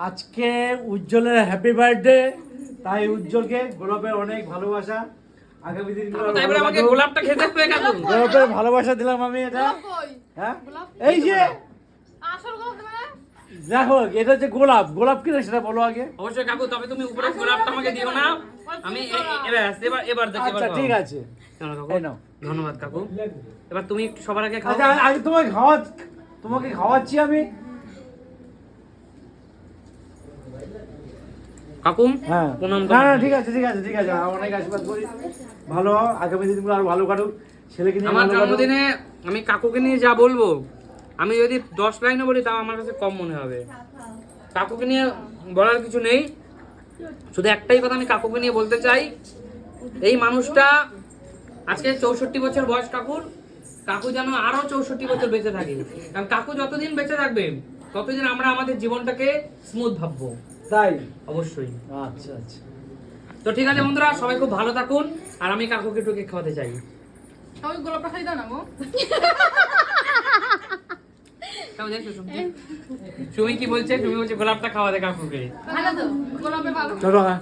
আজকে উজ্জ্বলের happy birthday, তাই উজ্জ্বলকে গোলাপের অনেক ভালোবাসা। আগামী দিনগুলো আমাকে গোলাপটা খেতে হবে কেন? গোলাপের ভালোবাসা দিলাম আমি এটা। হ্যাঁ এই যে আসল গোলাপ মানে দেখো এটা যে গোলাপ, গোলাপ কি না সেটা বলো আগে। অবশ্যই কাকু, তবে তুমি উপরে গোলাপটা আমাকে দিও না। আমি এবার দেখো। আচ্ছা ঠিক আছে, এই নাও। ধন্যবাদ কাকু। এবার তুমি একটু সবার আগে খাও। আচ্ছা আগে তোমাকে খাওয়াচ্ছি আমি। কাকু হ্যাঁ প্রণাম। না না ঠিক আছে ঠিক আছে ঠিক আছে, অনেক আশীর্বাদ করি, ভালো হও, আগামী দিনগুলো আরো ভালো কাটুক, ছেলেকে নিয়ে আমার ভালো কাটুক। জন্মদিনে আমি কাকুকে নিয়ে যা বলবো, আমি যদি 10 লাইনও বলি তাও আমার কাছে কম মনে হবে। কাকুকে নিয়ে বলার কিছু নেই, শুধু একটাই কথা আমি কাকুকে নিয়ে বলতে চাই। এই মানুষটা আজকে 64 বছর বয়স কাকুর, কাকু যেন আরো 64 বছর বেঁচে থাকে। কারণ কাকু যতদিন বেঁচে থাকবে ততদিন আমরা আমাদের জীবনটাকে স্মুথ ভাববো। তাই অবশ্যই। আচ্ছা আচ্ছা তো ঠিক আছে বন্ধুরা, সবাই খুব ভালো থাকুন। আর আমি কাকুকে একটু কেক খাওয়াতে চাই। ওই গোলাপটা খাই দাও না গো। সুমি কি বলছে? সুমি বলছে গোলাপটা খাওয়াতে কাকুকে। ভালো তো গোলাপে ভালো। চলো হ্যাঁ।